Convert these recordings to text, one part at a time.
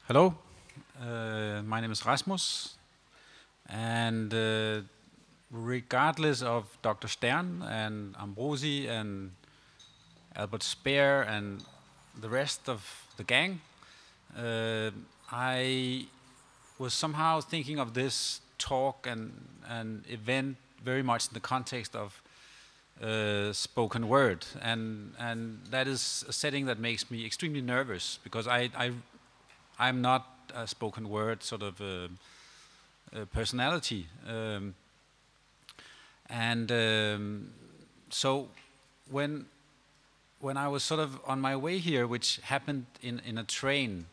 Hello, my name is Rasmus, and regardless of Dr. Stern and Ambrosi and Albert Speer and the rest of the gang, I was somehow thinking of this talk and event very much in the context of spoken word, and that is a setting that makes me extremely nervous because I'm not a spoken word sort of personality, so when I was sort of on my way here, which happened in a train,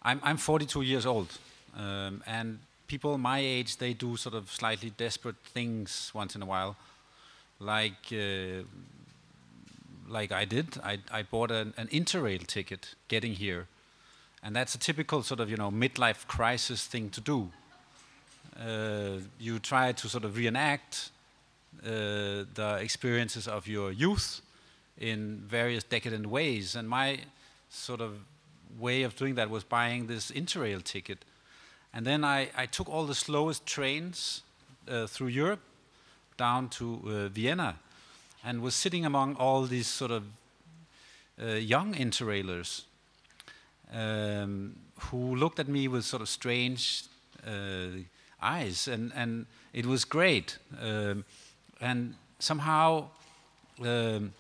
I'm 42 years old, and people my age, they do sort of slightly desperate things once in a while, like I did. I bought an Interrail ticket getting here. And that's a typical sort of, midlife crisis thing to do. You try to sort of reenact the experiences of your youth in various decadent ways. And my sort of way of doing that was buying this Interrail ticket. And then I took all the slowest trains through Europe down to Vienna and was sitting among all these sort of young Interrailers. Who looked at me with sort of strange eyes, and it was great. And somehow it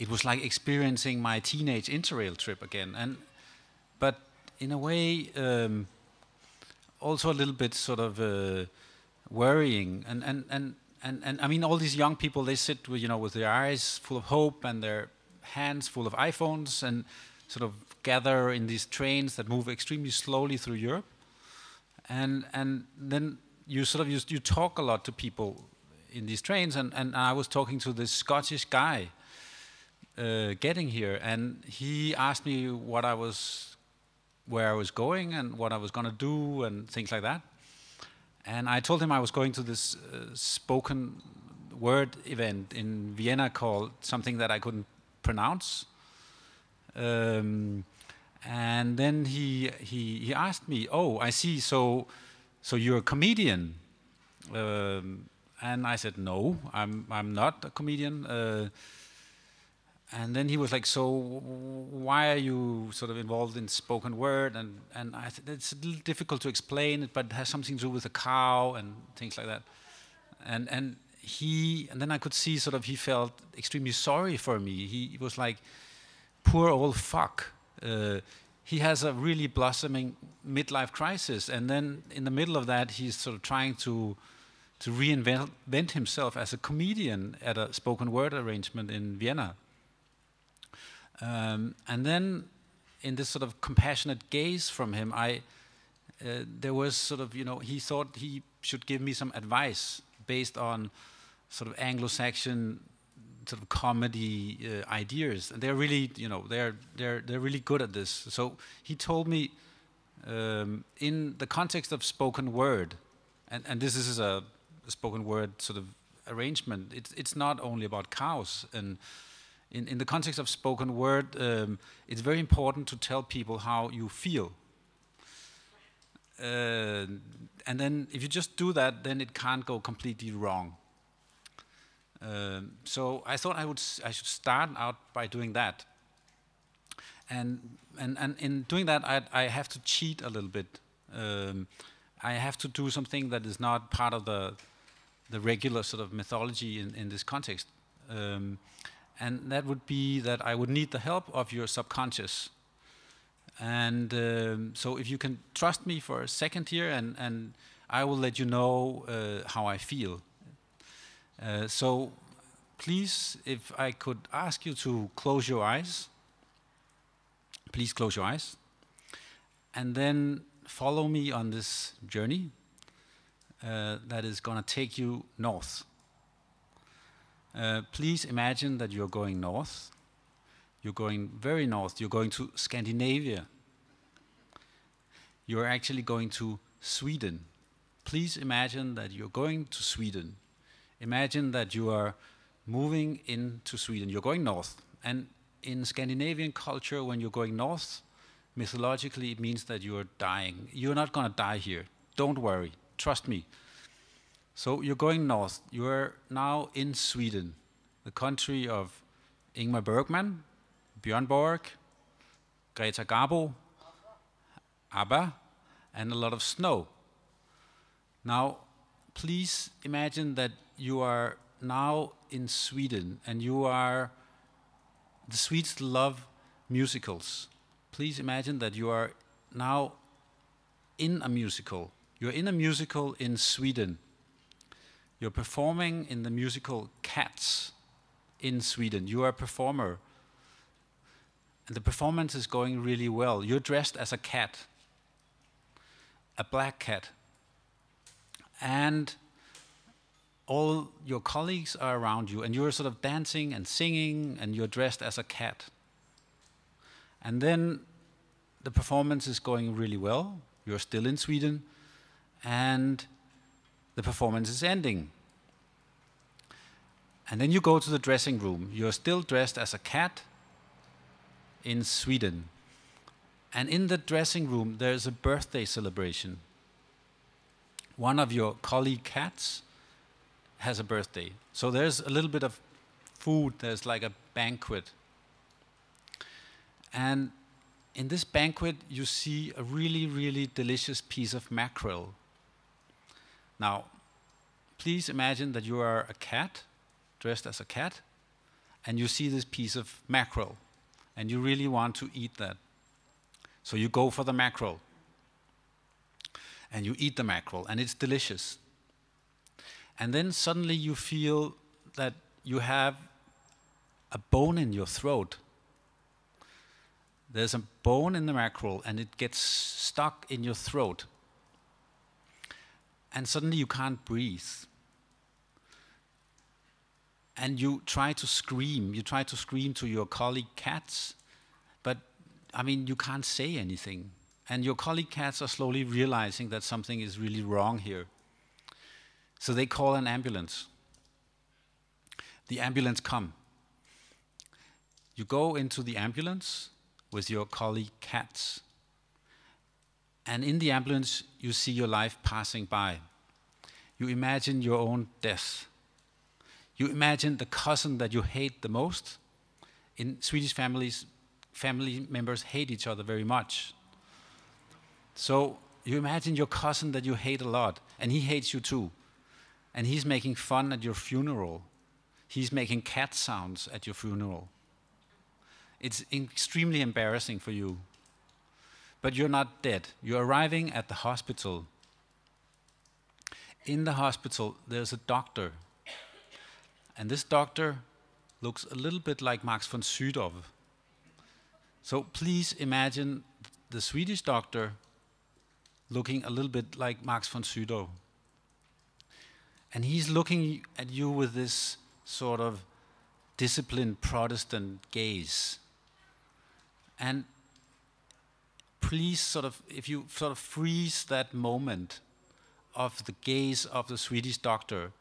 was like experiencing my teenage Interrail trip again. But in a way, also a little bit sort of worrying. And I mean, all these young people, they sit with with their eyes full of hope and their hands full of iPhones and sort of gather in these trains that move extremely slowly through Europe, and then you sort of you talk a lot to people in these trains, and I was talking to this Scottish guy getting here, and he asked me where I was going and what I was going to do and things like that, and I told him I was going to this spoken word event in Vienna called something that I couldn't pronounce. And then he asked me, "Oh, I see. So you're a comedian?" And I said, "No, I'm not a comedian." And then he was like, "So why are you sort of involved in spoken word?" And I said, "It's a little difficult to explain it, but it has something to do with a cow and things like that." And then I could see sort of he felt extremely sorry for me. He was like, "Poor old fuck. He has a really blossoming midlife crisis, and then in the middle of that, he's sort of trying to reinvent himself as a comedian at a spoken word arrangement in Vienna." And then, in this sort of compassionate gaze from him, there was sort of, he thought he should give me some advice based on sort of Anglo-Saxon sort of comedy ideas, and they're really, they're really good at this. So he told me, in the context of spoken word, and this is a spoken word sort of arrangement. It's not only about cows, and in the context of spoken word, it's very important to tell people how you feel. And then if you just do that, then it can't go completely wrong. So I thought I should start out by doing that, and in doing that I have to cheat a little bit. I have to do something that is not part of the regular sort of mythology in this context, and that would be that I would need the help of your subconscious. And so if you can trust me for a second here, and I will let you know how I feel. So please, if I could ask you to close your eyes. Please close your eyes. And then follow me on this journey that is going to take you north. Please imagine that you're going north. You're going very north. You're going to Scandinavia. You're actually going to Sweden. Please imagine that you're going to Sweden. Imagine that you are moving into Sweden. You're going north. And in Scandinavian culture, when you're going north, mythologically it means that you are dying. You're not going to die here. Don't worry. Trust me. So you're going north. You're now in Sweden, the country of Ingmar Bergman, Björn Borg, Greta Garbo, ABBA, and a lot of snow. Now, please imagine that you are now in Sweden, and the Swedes love musicals. Please imagine that you are now in a musical. You're in a musical in Sweden. You're performing in the musical Cats in Sweden. You are a performer. And the performance is going really well. You're dressed as a cat, a black cat. And all your colleagues are around you, and you're sort of dancing and singing, and you're dressed as a cat. And then the performance is going really well. You're still in Sweden, and the performance is ending. And then you go to the dressing room. You're still dressed as a cat in Sweden. And in the dressing room, there's a birthday celebration. One of your colleague cats has a birthday. So there's a little bit of food. There's like a banquet. And in this banquet, you see a really, really delicious piece of mackerel. Now, please imagine that you are a cat, dressed as a cat, and you see this piece of mackerel, and you really want to eat that. So you go for the mackerel, and you eat the mackerel, and it's delicious. And then suddenly you feel that you have a bone in your throat. There's a bone in the mackerel, and it gets stuck in your throat. And suddenly you can't breathe. And you try to scream. You try to scream to your colleague cats, but I mean, you can't say anything. And your colleague cats are slowly realizing that something is really wrong here. So they call an ambulance. The ambulance comes. You go into the ambulance with your colleague cats. And in the ambulance, you see your life passing by. You imagine your own death. You imagine the cousin that you hate the most. In Swedish families, family members hate each other very much. So you imagine your cousin that you hate a lot, and he hates you too. And he's making fun at your funeral. He's making cat sounds at your funeral. It's extremely embarrassing for you. But you're not dead. You're arriving at the hospital. In the hospital, there's a doctor. And this doctor looks a little bit like Max von Sydow. So please imagine the Swedish doctor looking a little bit like Max von Sydow. And he's looking at you with this sort of disciplined Protestant gaze. And please if you sort of freeze that moment of the gaze of the Swedish doctor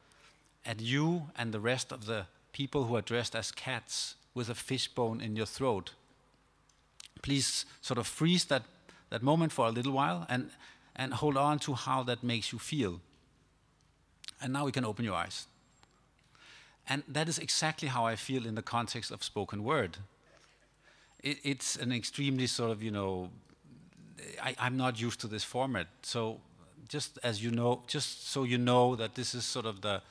at you and the rest of the people who are dressed as cats with a fishbone in your throat. Please sort of freeze that moment for a little while and hold on to how that makes you feel. And now we can open your eyes. And that is exactly how I feel in the context of spoken word. It's an extremely sort of, I'm not used to this format. So just so you know that this is sort of the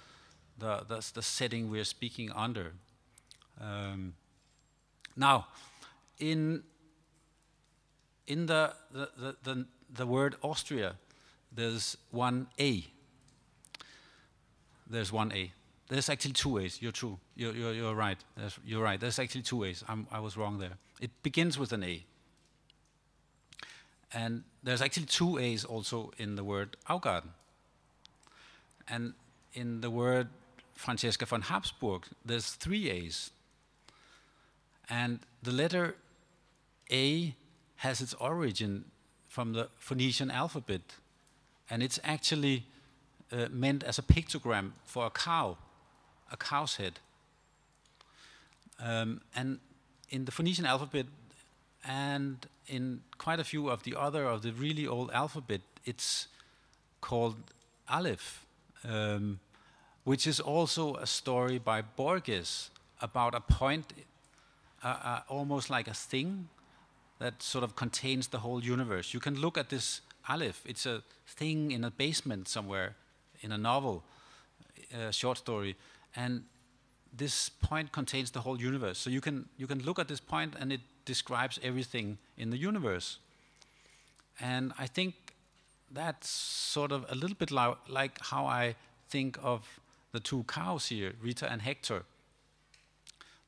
setting we're speaking under. Now, in the word Austria, there's one A. There's one A. There's actually two A's. You're true. You're right. You're right. There's actually two A's. I was wrong there. It begins with an A. And there's actually two A's also in the word Augarten. And in the word Francesca von Habsburg, there's three A's. And the letter A has its origin from the Phoenician alphabet. And it's actually meant as a pictogram for a cow's head. And in the Phoenician alphabet, and in quite a few of the really old alphabet, it's called Aleph, which is also a story by Borges about a point, almost like a thing that sort of contains the whole universe. You can look at this Aleph. It's a thing in a basement somewhere in a novel, a short story, and this point contains the whole universe. So you can look at this point and it describes everything in the universe. And I think that's sort of a little bit like how I think of the two cows here, Rita and Hector.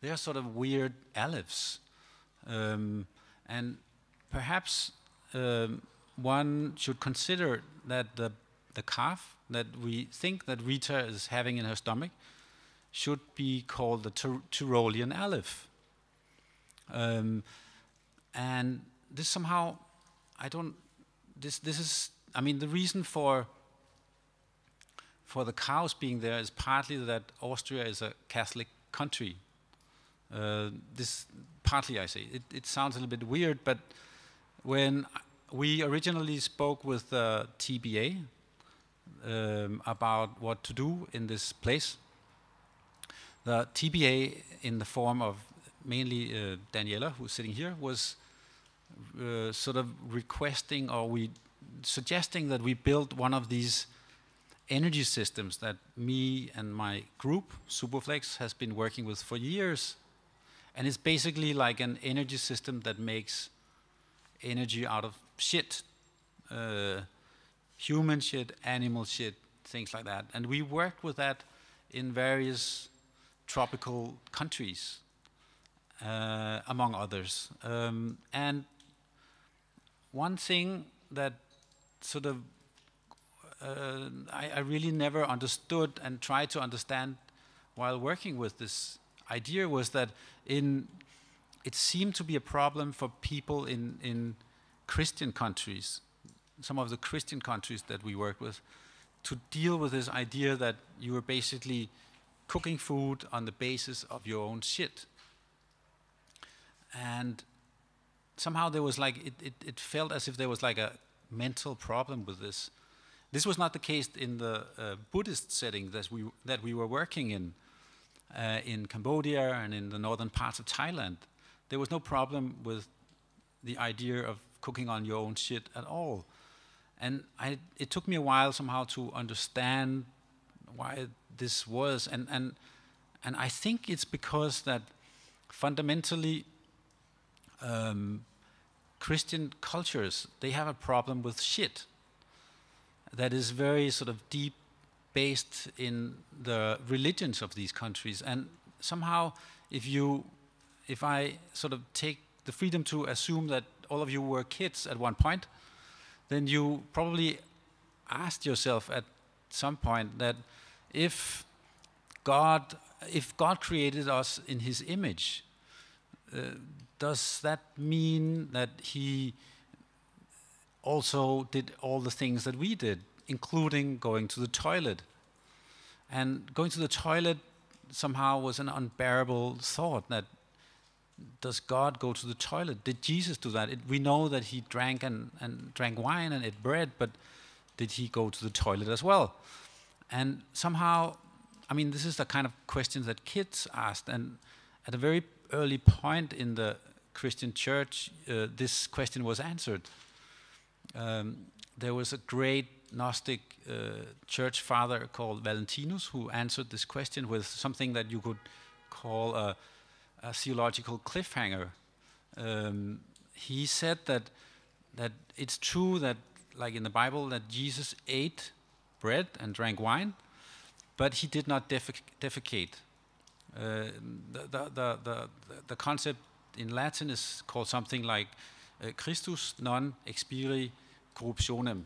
They are sort of weird alephs. And perhaps one should consider that the calf that we think that Rita is having in her stomach should be called the Tyrolean aleph. And this somehow, this is, I mean, the reason for the cows being there is partly that Austria is a Catholic country. This partly, I say, it sounds a little bit weird, but when we originally spoke with TBA about what to do in this place, the TBA, in the form of mainly Daniela, who's sitting here, was sort of requesting, or suggesting that we build one of these energy systems that me and my group, SUPERFLEX, has been working with for years. And it's basically like an energy system that makes energy out of shit. Human shit, animal shit, things like that. And we work with that in various tropical countries, among others. And one thing that sort of I really never understood and tried to understand while working with this idea was that it seemed to be a problem for people in Christian countries, some of the Christian countries that we work with, to deal with this idea that you were basically cooking food on the basis of your own shit. And somehow there was like, it felt as if there was like a mental problem with this. This was not the case in the Buddhist setting that we were working in Cambodia and in the northern parts of Thailand. There was no problem with the idea of cooking on your own shit at all. And it took me a while somehow to understand why this was. And I think it's because that fundamentally Christian cultures, they have a problem with shit that is very sort of deep based in the religions of these countries. And somehow if I sort of take the freedom to assume that all of you were kids at one point, then you probably asked yourself at some point that if God created us in his image, does that mean that he also did all the things that we did, including going to the toilet? And going to the toilet somehow was an unbearable thought, that does God go to the toilet? Did Jesus do that? We know that he drank and drank wine and ate bread, but did he go to the toilet as well? And somehow, I mean, this is the kind of question that kids asked, and at a very early point in the Christian church, this question was answered. There was a great Gnostic church father called Valentinus who answered this question with something that you could call a theological cliffhanger. He said that it's true that, like in the Bible, that Jesus ate bread and drank wine, but he did not defecate. The concept in Latin is called something like Christus non experi corruptionem.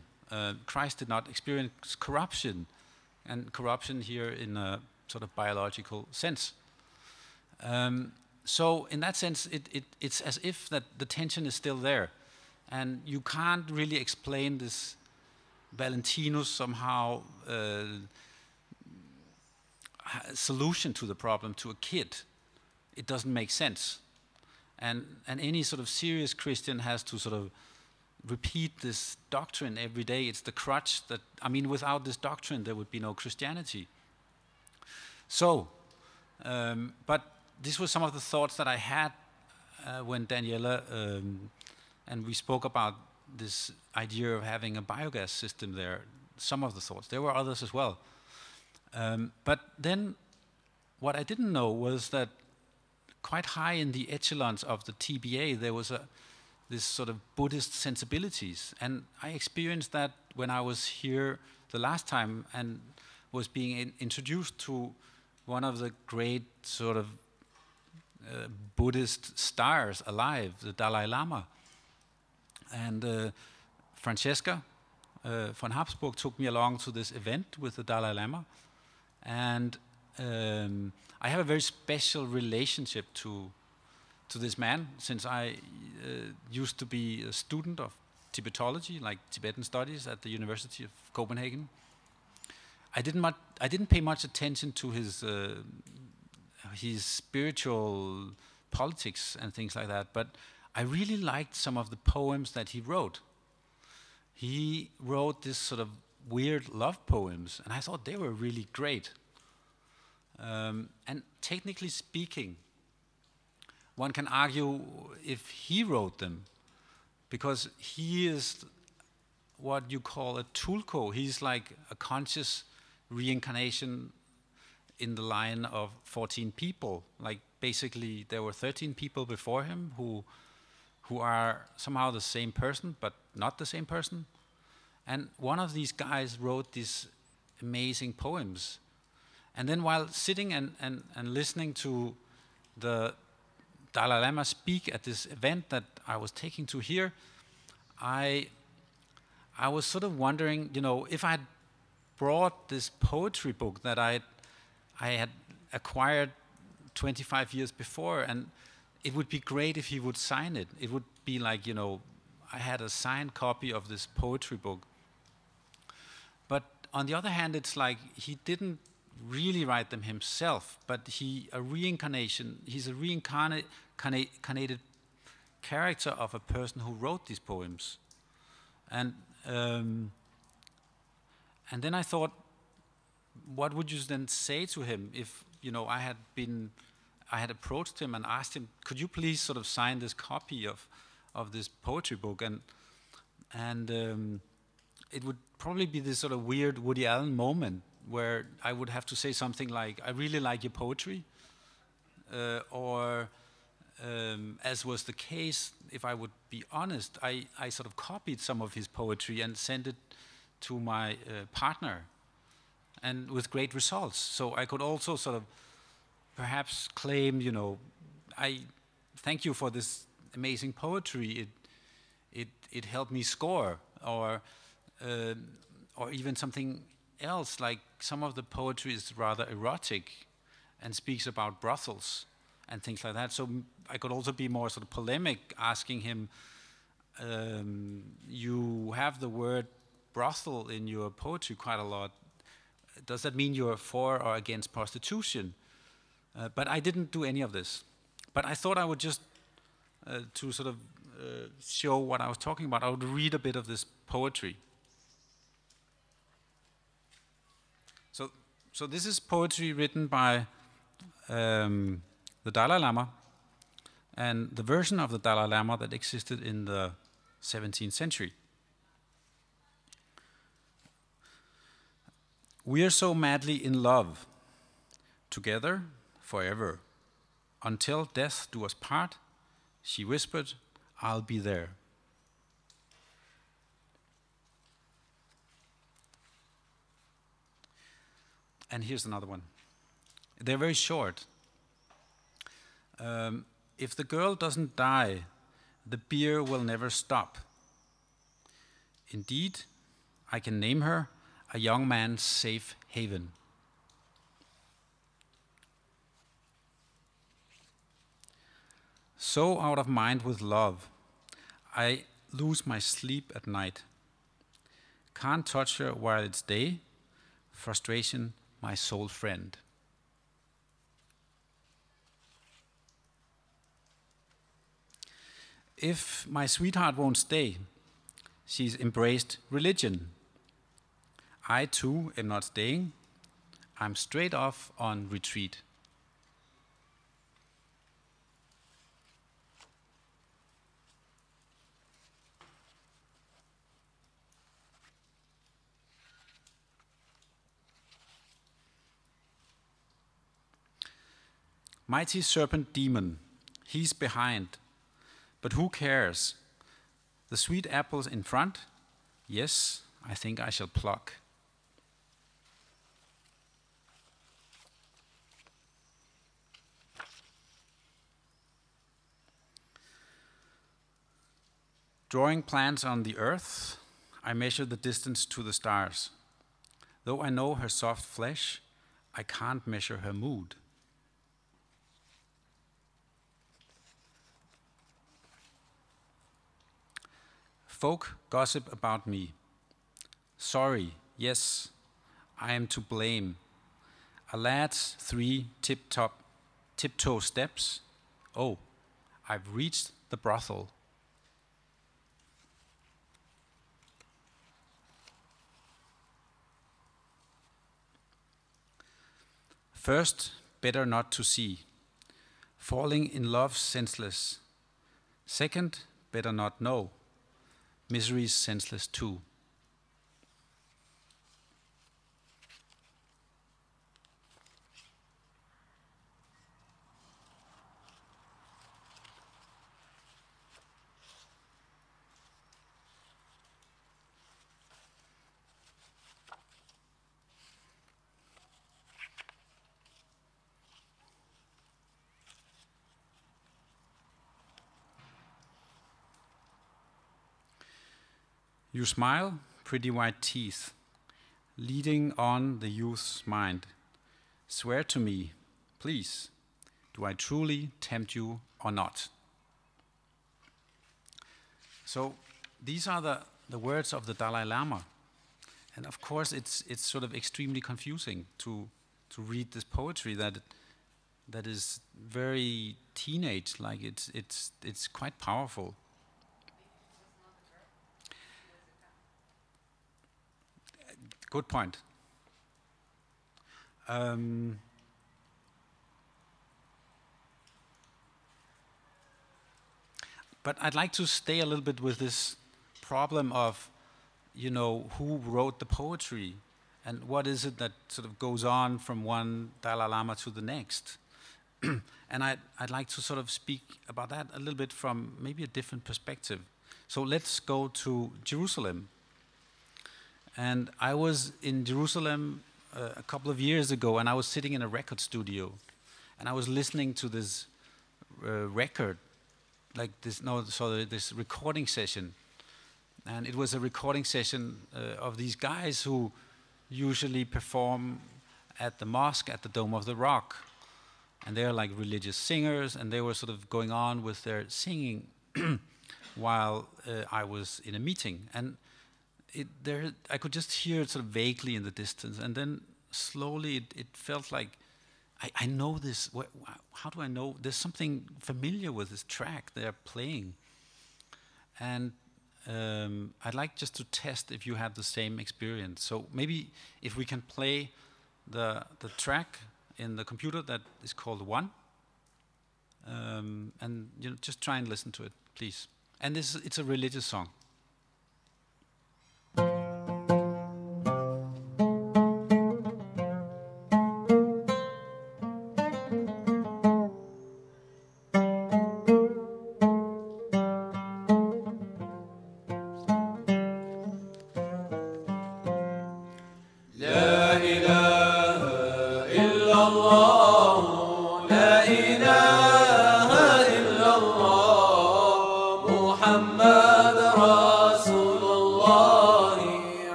Christ did not experience corruption, and corruption here in a sort of biological sense. So in that sense, it's as if that the tension is still there, and you can't really explain this Valentinus somehow solution to the problem to a kid. It doesn't make sense. and any sort of serious Christian has to sort of repeat this doctrine every day. It's the crutch that, I mean, without this doctrine there would be no Christianity. So, but this was some of the thoughts that I had when Daniela and we spoke about this idea of having a biogas system there. Some of the thoughts. There were others as well. But then what I didn't know was that quite high in the echelons of the TBA there was this sort of Buddhist sensibilities. And I experienced that when I was here the last time and was being introduced to one of the great sort of Buddhist stars alive, the Dalai Lama. And Francesca von Habsburg took me along to this event with the Dalai Lama. And I have a very special relationship to this man, since I used to be a student of Tibetology, like Tibetan studies at the University of Copenhagen. I didn't pay much attention to his spiritual politics and things like that, but I really liked some of the poems that he wrote. He wrote this sort of weird love poems, and I thought they were really great. And technically speaking, one can argue if he wrote them, because he is what you call a tulko. He's like a conscious reincarnation in the line of 14 people. Like basically there were 13 people before him who are somehow the same person, but not the same person. And one of these guys wrote these amazing poems. And then while sitting and listening to the Dalai Lama speak at this event that I was taking to here, I was sort of wondering, you know, if I had brought this poetry book that I had acquired 25 years before, and it would be great if he would sign it. It would be like, you know, I had a signed copy of this poetry book. But on the other hand, it's like he didn't really write them himself, but he's a reincarnated character of a person who wrote these poems. And then I thought, what would you then say to him if, you know, I had approached him and asked him, could you please sort of sign this copy of this poetry book? And it would probably be this sort of weird Woody Allen moment where I would have to say something like, I really like your poetry, or as was the case, if I would be honest, I sort of copied some of his poetry and sent it to my partner, and with great results. So I could also sort of perhaps claim, you know, I thank you for this amazing poetry. It helped me score, or even something else, like some of the poetry is rather erotic and speaks about brothels and things like that. So I could also be more sort of polemic, asking him, you have the word brothel in your poetry quite a lot. Does that mean you're for or against prostitution? But I didn't do any of this. But I thought I would just, to sort of show what I was talking about, I would read a bit of this poetry. So this is poetry written by the Dalai Lama, and the version of the Dalai Lama that existed in the 17th century. We are so madly in love, together forever. Until death do us part, she whispered, I'll be there. And here's another one. They're very short. If the girl doesn't die, the beer will never stop. Indeed, I can name her a young man's safe haven. So out of mind with love, I lose my sleep at night. Can't touch her while it's day, frustration my sole friend. If my sweetheart won't stay, she's embraced religion. I too am not staying. I'm straight off on retreat. Mighty serpent demon, he's behind, but who cares? The sweet apples in front, yes, I think I shall pluck. Drawing plans on the earth, I measure the distance to the stars. Though I know her soft flesh, I can't measure her mood. Folk gossip about me. Sorry, yes, I am to blame. A lad's 3 tiptoe steps. Oh, I've reached the brothel. First, better not to see. Falling in love senseless. Second, better not know. Misery's senseless too. You smile, pretty white teeth, leading on the youth's mind. Swear to me, please, do I truly tempt you or not? So these are the words of the Dalai Lama. And of course it's sort of extremely confusing to read this poetry that is very teenage, like it's quite powerful. Good point. But I'd like to stay a little bit with this problem of, you know, who wrote the poetry and what is it that sort of goes on from one Dalai Lama to the next. And I'd like to sort of speak about that a little bit from maybe a different perspective. So let's go to Jerusalem. And I was in Jerusalem a couple of years ago, and I was sitting in a record studio, and I was listening to this record, like this, this recording session. And it was a recording session of these guys who usually perform at the mosque at the Dome of the Rock. And they're like religious singers, and they were sort of going on with their singing while I was in a meeting. And I could just hear it sort of vaguely in the distance, and then slowly it felt like, I know this. How do I know? There's something familiar with this track they're playing. And I'd like just to test if you have the same experience. So maybe if we can play the track in the computer that is called One, and you know, just try and listen to it, please. And it's a religious song.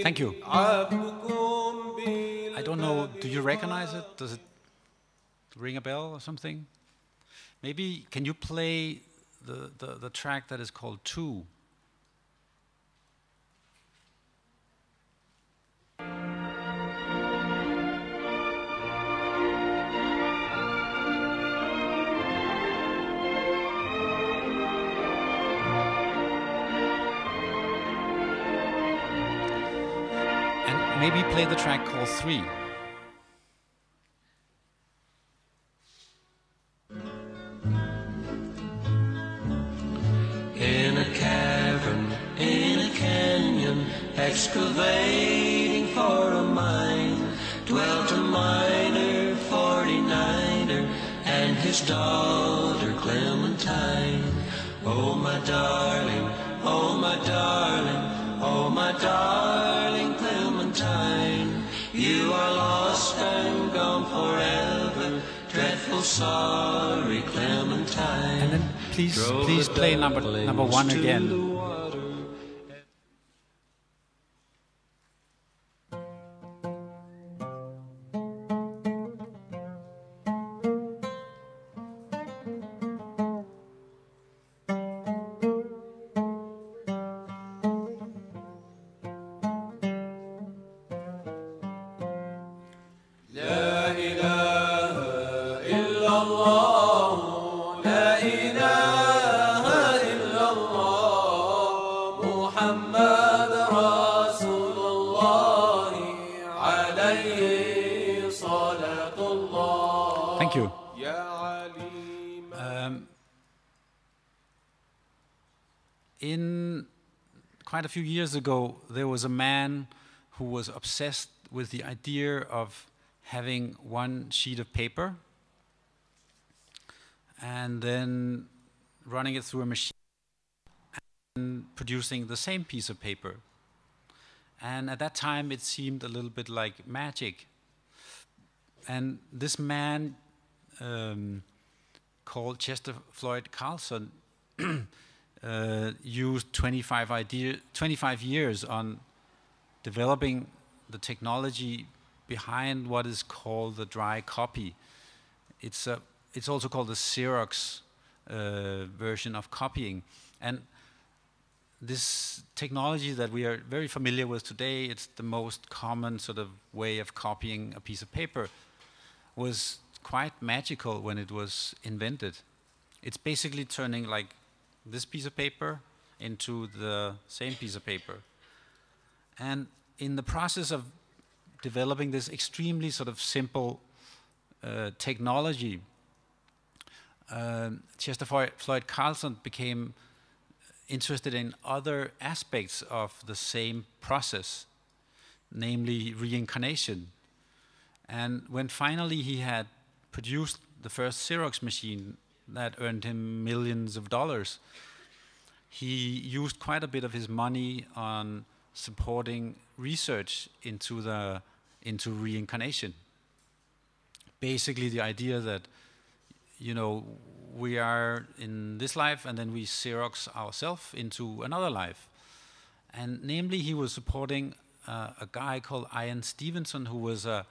Thank you. I don't know, do you recognize it? Does it ring a bell or something? Maybe, can you play the track that is called Two? maybe play the track called 3. In a cavern, in a canyon, excavating for a mine, dwelt a miner, 49er, and his daughter Clementine. Oh my darling, oh my darling, oh my darling Clementine, you are lost and gone forever, dreadful sorry Clementine. And then please play number 1 again. Thank you. In quite a few years ago, there was a man who was obsessed with the idea of having one sheet of paper and then running it through a machine and producing the same piece of paper. And at that time, it seemed a little bit like magic. And this man, called Chester Floyd Carlson, used 25 years on developing the technology behind what is called the dry copy. It's also called the Xerox version of copying. And this technology that we are very familiar with today, it's the most common sort of way of copying a piece of paper, was quite magical when it was invented. It's basically turning like this piece of paper into the same piece of paper. And in the process of developing this extremely sort of simple technology, Chester Floyd Carlson became interested in other aspects of the same process, namely reincarnation. And when finally he had produced the first Xerox machine that earned him millions of dollars, he used quite a bit of his money on supporting research into reincarnation. Basically the idea that, you know, we are in this life and then we Xerox ourselves into another life. And namely he was supporting a guy called Ian Stevenson, who was a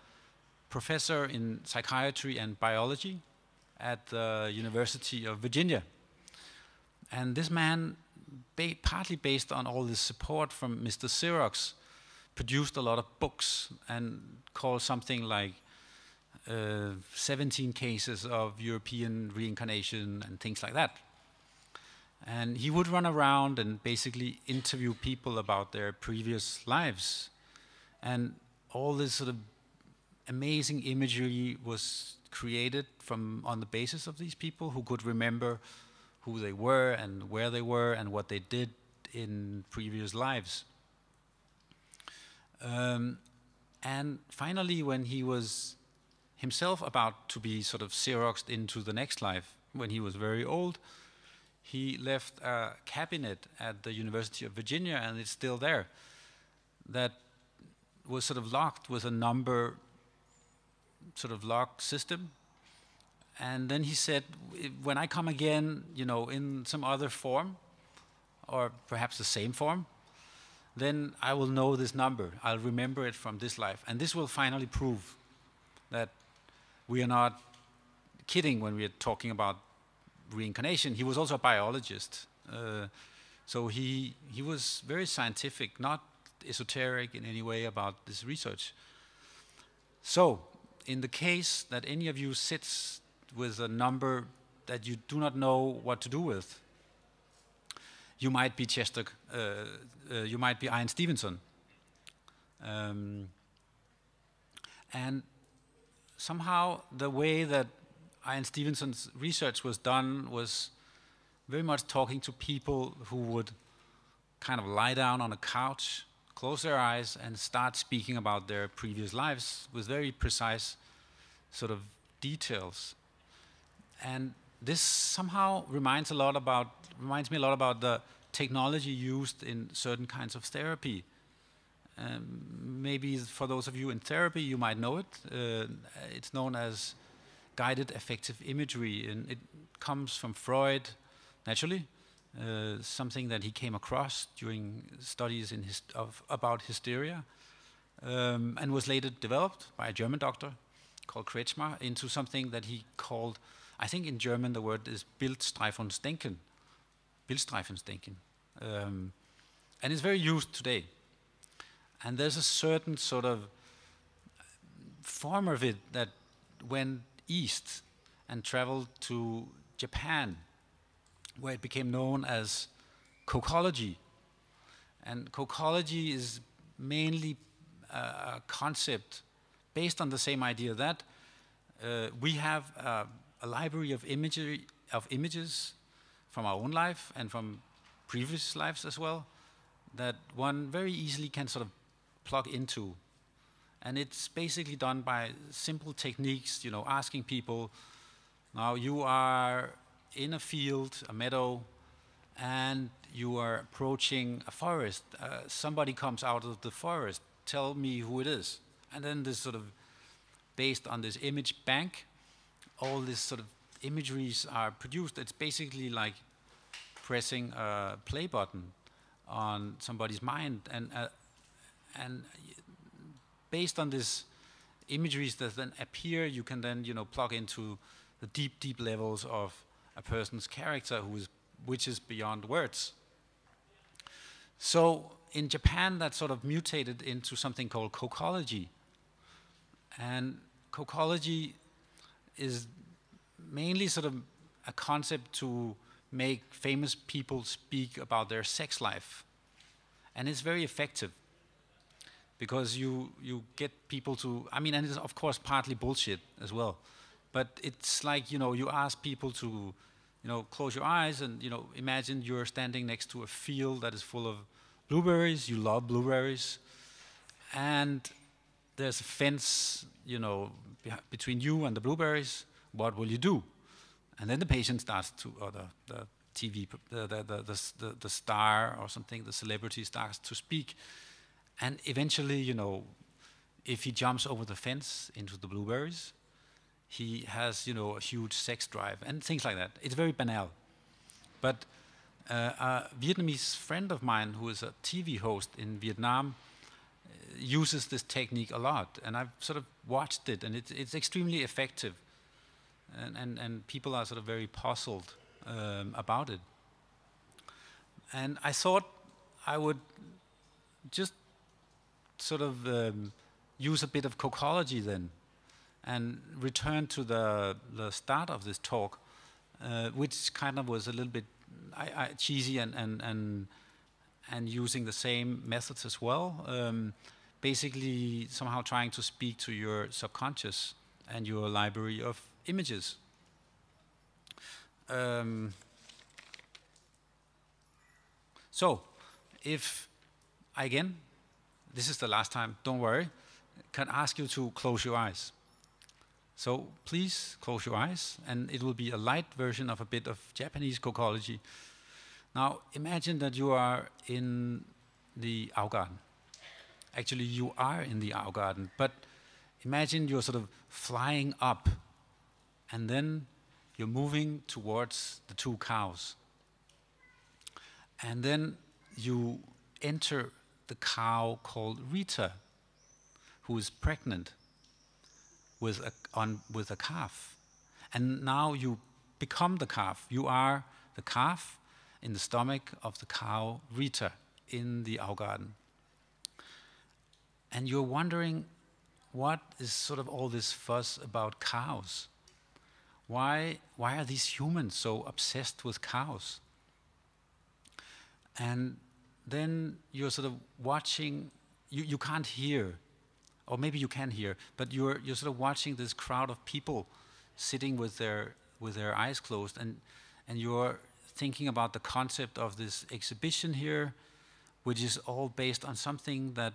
professor in psychiatry and biology at the University of Virginia. And this man, partly based on all this support from Mr. Xerox, produced a lot of books and called something like 17 cases of European reincarnation and things like that. And he would run around and basically interview people about their previous lives. And all this sort of amazing imagery was created on the basis of these people who could remember who they were and where they were and what they did in previous lives. And finally, when he was himself about to be sort of Xeroxed into the next life, when he was very old, he left a cabinet at the University of Virginia, and it's still there, that was sort of locked with a number sort of lock system. And then he said, when I come again, you know, in some other form, or perhaps the same form, then I will know this number. I'll remember it from this life. And this will finally prove that we are not kidding when we are talking about reincarnation. He was also a biologist. So he was very scientific, not esoteric in any way about this research. So, in the case that any of you sits with a number that you do not know what to do with, you might be you might be Ian Stevenson. And somehow the way that Ian Stevenson's research was done was very much talking to people who would kind of lie down on a couch, close their eyes, and start speaking about their previous lives with very precise sort of details. And this somehow reminds me a lot about the technology used in certain kinds of therapy. Maybe for those of you in therapy, you might know it. It's known as guided affective imagery, and it comes from Freud, naturally, something that he came across during studies in about hysteria, and was later developed by a German doctor called Kretschmer into something that he called, I think in German the word is Bildstreifungsdenken. Bildstreifungsdenken. And it's very used today. And there's a certain sort of form of it that went east and traveled to Japan, where it became known as cocology. And cocology is mainly a concept based on the same idea that we have a library of images from our own life and from previous lives as well, that one very easily can sort of plug into. And it's basically done by simple techniques, you know, asking people, now you are in a field, a meadow, and you are approaching a forest. Somebody comes out of the forest, tell me who it is. And then this sort of, based on this image bank, all these sort of imageries are produced. It's basically like pressing a play button on somebody's mind, and based on these imageries that then appear, you can then, you know, plug into the deep, deep levels of a person's character which is beyond words. So in Japan, that sort of mutated into something called cocology. And cocology is mainly sort of a concept to make famous people speak about their sex life. And it's very effective because you get people to, I mean, and it's of course partly bullshit as well, but it's like, you know, you ask people to, you know, close your eyes and, you know, imagine you're standing next to a field that is full of blueberries. You love blueberries. And there's a fence, you know, between you and the blueberries. What will you do? And then the patient starts to, or the TV, the star or something, the celebrity starts to speak. And eventually, you know, if he jumps over the fence into the blueberries, he has, you know, a huge sex drive and things like that. It's very banal. But a Vietnamese friend of mine who is a TV host in Vietnam uses this technique a lot. And I've sort of watched it, and it's extremely effective. And people are sort of very puzzled about it. And I thought I would just sort of use a bit of cocology then and return to the start of this talk, which kind of was a little bit cheesy and using the same methods as well. Basically somehow trying to speak to your subconscious and your library of images. So, if, again, this is the last time, don't worry, can ask you to close your eyes. So please close your eyes, and it will be a light version of a bit of Japanese cocology. Now, imagine that you are in the Augarten. Actually, you are in the Augarten, but imagine you're sort of flying up, and then you're moving towards the two cows. And then you enter the cow called Rita, who is pregnant with a calf. And now you become the calf. You are the calf in the stomach of the cow Rita in the Augarten. And you're wondering, what is sort of all this fuss about cows? Why are these humans so obsessed with cows? And then you're sort of watching, you can't hear or maybe you can hear, but you're sort of watching this crowd of people sitting with their eyes closed, and you're thinking about the concept of this exhibition here, which is all based on something that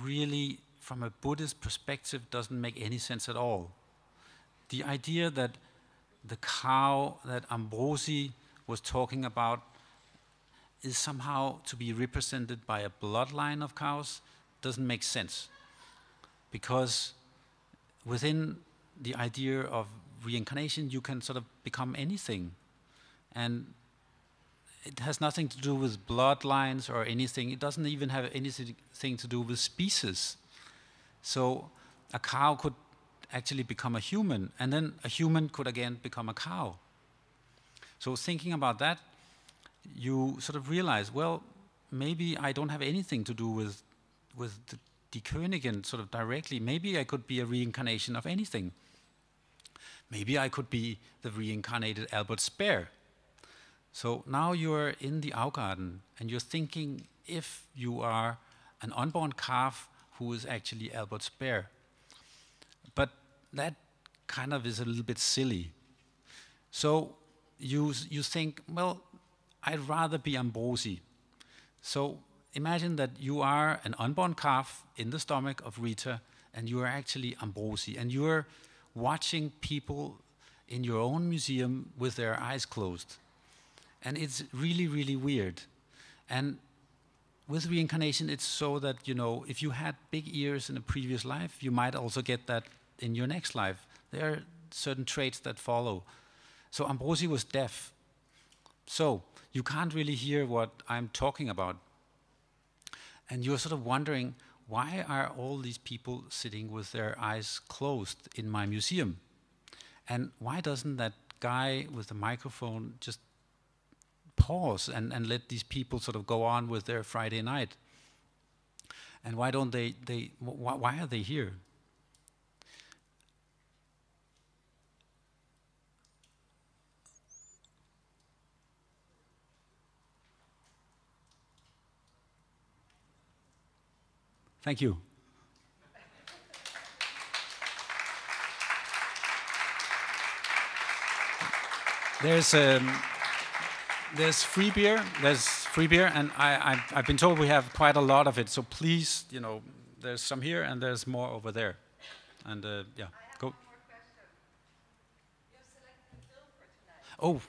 really, from a Buddhist perspective, doesn't make any sense at all. The idea that the cow that Ambrosi was talking about is somehow to be represented by a bloodline of cows doesn't make sense. Because within the idea of reincarnation, you can sort of become anything. And it has nothing to do with bloodlines or anything. It doesn't even have anything to do with species. So a cow could actually become a human, and then a human could again become a cow. So thinking about that, you sort of realize, well, maybe I don't have anything to do with the Königen sort of directly. Maybe I could be a reincarnation of anything. Maybe I could be the reincarnated Albert Speer. So now you're in the Augarten, and you're thinking if you are an unborn calf who is actually Albert Speer. But that kind of is a little bit silly. So you think, well, I'd rather be Ambrosi. So imagine that you are an unborn calf in the stomach of Rita, and you are actually Ambrosi, and you're watching people in your own museum with their eyes closed. And it's really, really weird. And with reincarnation, it's so that, you know, if you had big ears in a previous life, you might also get that in your next life. There are certain traits that follow. So Ambrosi was deaf. So you can't really hear what I'm talking about. And you're sort of wondering, why are all these people sitting with their eyes closed in my museum? And why doesn't that guy with the microphone just pause and let these people sort of go on with their Friday night? And why don't why are they here? Thank you. There's free beer. There's free beer, and I've been told we have quite a lot of it. So please, you know, there's some here, and there's more over there. And yeah, go. More questions. You have selected a film for tonight. Oh,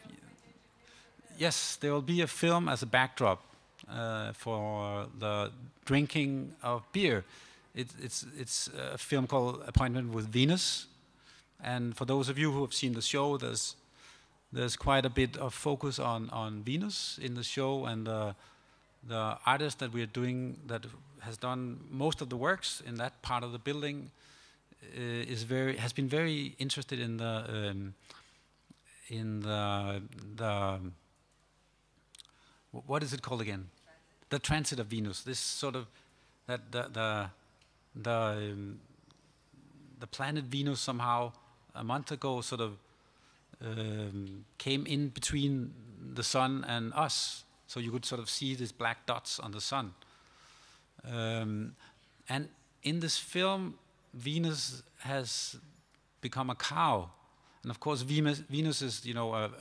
yes, there will be a film as a backdrop for the drinking of beer. It's a film called Appointment with Venus, and for those of you who have seen the show, there's quite a bit of focus on Venus in the show, and the artist that we're doing that has done most of the works in that part of the building has been very interested in the what is it called again? The transit of Venus. This sort of that the planet Venus somehow a month ago sort of came in between the sun and us, so you could sort of see these black dots on the sun. And in this film, Venus has become a cow, and of course, Venus is, you know,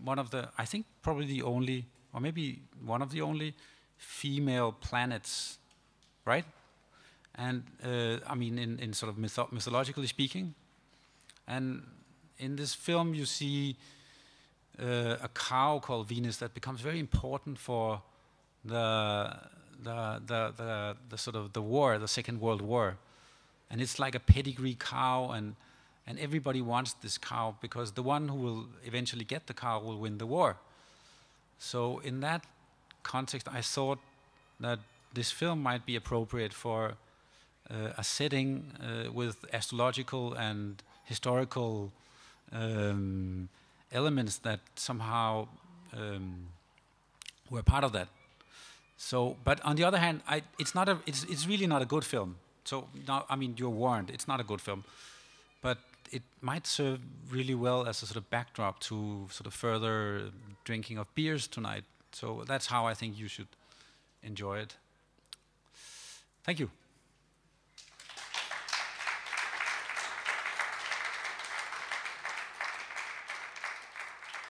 one of the, I think, probably the only, or maybe one of the only female planets, right? And I mean, in sort of mythologically speaking, and in this film, you see a cow called Venus that becomes very important for the sort of the war, the Second World War, and it's like a pedigree cow, and everybody wants this cow because the one who will eventually get the cow will win the war. So in that context, I thought that this film might be appropriate for a setting with astrological and historical elements that somehow were part of that. So, but on the other hand, it's really not a good film. So now, I mean, you're warned, it's not a good film, but it might serve really well as a sort of backdrop to sort of further drinking of beers tonight. So that's how I think you should enjoy it. Thank you.